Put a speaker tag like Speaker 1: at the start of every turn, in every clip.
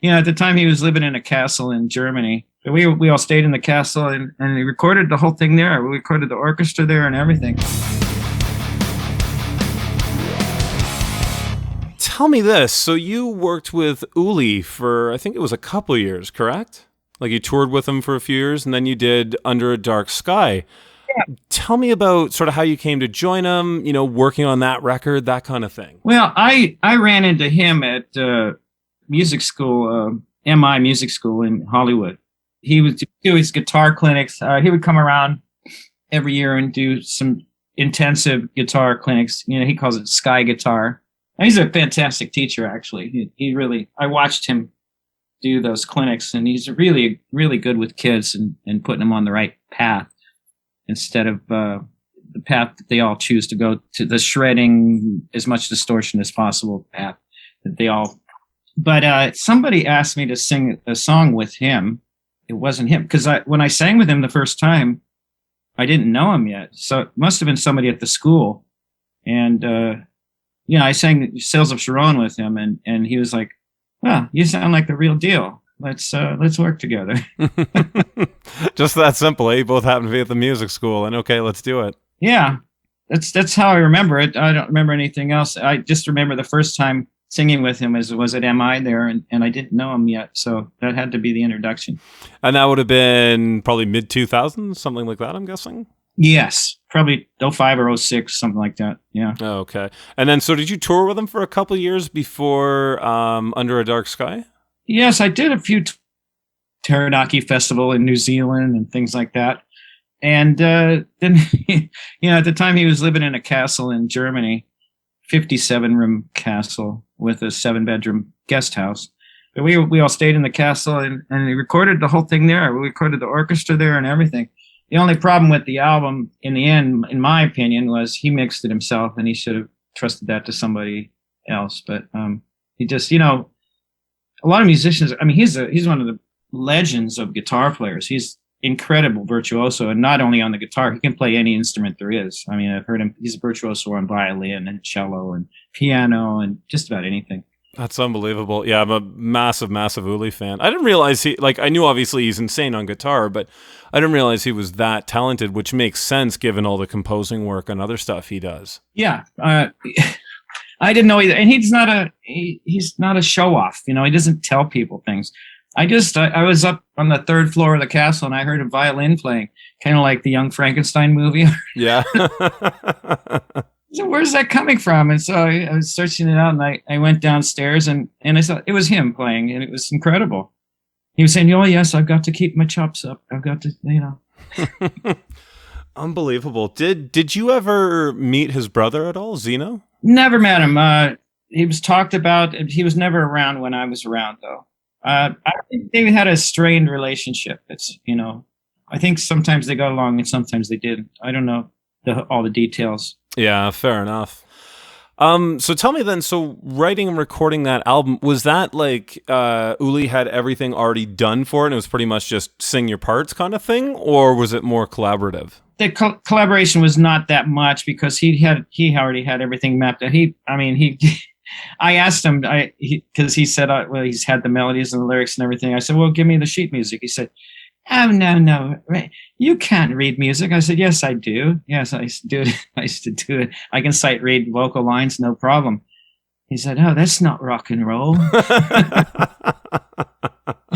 Speaker 1: At the time he was living in a castle in Germany. We all stayed in the castle and he recorded the whole thing there. We recorded the orchestra there and everything.
Speaker 2: Tell me this. So you worked with Uli for, I think it was a couple years, correct? Like you toured with him for a few years and then you did Under a Dark Sky. Yeah. Tell me about sort of how you came to join him, working on that record, that kind of thing.
Speaker 1: Well, I ran into him at music school, MI Music School in Hollywood. He would do his guitar clinics. He would come around every year and do some intensive guitar clinics. He calls it Sky Guitar. And he's a fantastic teacher, actually. He really, I watched him do those clinics, and he's really, really good with kids and putting them on the right path instead of the path that they all choose to go to, the shredding, as much distortion as possible path that they all. But somebody asked me to sing a song with him. It wasn't him, because when I sang with him the first time, I didn't know him yet. So it must have been somebody at the school. And I sang Sails of Sharon with him, and he was like, "Well, you sound like the real deal. Let's work together."
Speaker 2: Just that simple. Eh? You both happen to be at the music school, and okay, let's do it.
Speaker 1: Yeah, that's how I remember it. I don't remember anything else. I just remember the first time singing with him was at MI there, and I didn't know him yet, so that had to be the introduction.
Speaker 2: And that would have been probably mid-2000s, something like that, I'm guessing?
Speaker 1: Yes, probably 05 or 06, something like that. Yeah.
Speaker 2: Oh, okay. And then, so did you tour with him for a couple of years before Under a Dark Sky?
Speaker 1: Yes, I did a few Taranaki Festival in New Zealand and things like that. And then, at the time he was living in a castle in Germany, 57-room castle with a 7-bedroom guest house. But we all stayed in the castle and he recorded the whole thing there. We recorded the orchestra there and everything. The only problem with the album, in the end, in my opinion, was he mixed it himself, and he should have trusted that to somebody else. But he just, a lot of musicians. I mean, he's one of the legends of guitar players. He's incredible virtuoso, and not only on the guitar, he can play any instrument there is. I mean, I've heard him. He's a virtuoso on violin and cello and piano and just about anything.
Speaker 2: That's unbelievable. Yeah, I'm a massive, massive Uli fan. I didn't realize I knew obviously he's insane on guitar, but I didn't realize he was that talented, which makes sense given all the composing work and other stuff he does.
Speaker 1: Yeah. I didn't know either. And he's not a show off. He doesn't tell people things. I was up on the 3rd floor of the castle and I heard a violin playing, kind of like the Young Frankenstein movie.
Speaker 2: Yeah.
Speaker 1: So where's that coming from? And so I was searching it out, and I went downstairs and I saw it was him playing, and it was incredible. He was saying, "Oh yes, I've got to keep my chops up. I've got to,
Speaker 2: Unbelievable. Did you ever meet his brother at all, Zeno?
Speaker 1: Never met him. He was talked about. He was never around when I was around, though. I think they had a strained relationship. It's I think sometimes they got along and sometimes they didn't. I don't know all the details.
Speaker 2: Yeah, fair enough. So tell me then, so writing and recording that album, was that like Uli had everything already done for it and it was pretty much just sing your parts kind of thing, or was it more collaborative?
Speaker 1: The collaboration was not that much because he already had everything mapped out. I asked him, because he said, well, he's had the melodies and the lyrics and everything. I said, well, give me the sheet music. He said, "Oh, no, you can't read music." I said, "Yes, I do. Yes, I used to do it. I used to do it. I can sight read vocal lines, no problem." He said, "Oh, that's not rock and roll." I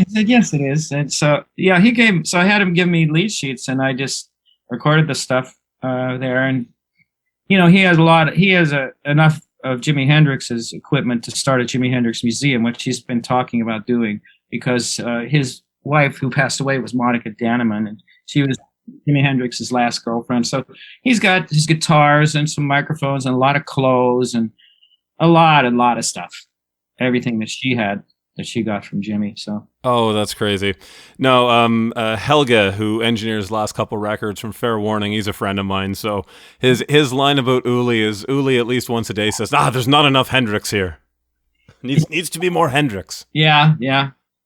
Speaker 1: said, "Yes, it is." And so, yeah, I had him give me lead sheets, and I just recorded the stuff there. And, he has enough of Jimi Hendrix's equipment to start a Jimi Hendrix museum, which he's been talking about doing, because his wife, who passed away, was Monica Daneman, and she was Jimi Hendrix's last girlfriend. So he's got his guitars and some microphones and a lot of clothes and a lot of stuff. Everything that she got from Jimmy. So.
Speaker 2: Oh, that's crazy. No, Helge, who engineers the last couple records from Fair Warning, he's a friend of mine. So his line about Uli is, Uli at least once a day says, "there's not enough Hendrix here. Needs to be more Hendrix."
Speaker 1: Yeah.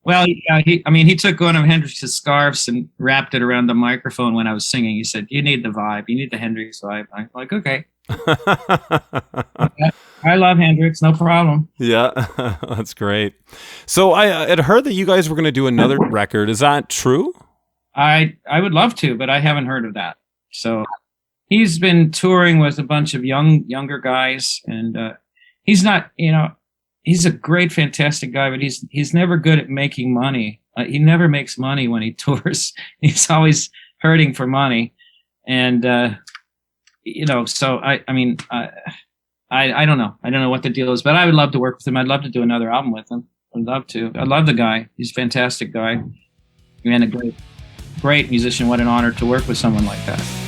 Speaker 1: Well, he took one of Hendrix's scarves and wrapped it around the microphone when I was singing. He said, "You need the vibe. You need the Hendrix vibe." I'm like, "Okay." I love Hendrix, no problem.
Speaker 2: Yeah, that's great. So I had heard that you guys were going to do another record. Is that true?
Speaker 1: I would love to, but I haven't heard of that. So he's been touring with a bunch of younger guys, and he's not, he's a great, fantastic guy, but he's never good at making money. He never makes money when he tours. He's always hurting for money, and so I mean, I don't know. I don't know what the deal is, but I would love to work with him. I'd love to do another album with him. I'd love to. I love the guy. He's a fantastic guy and a great musician. What an honor to work with someone like that.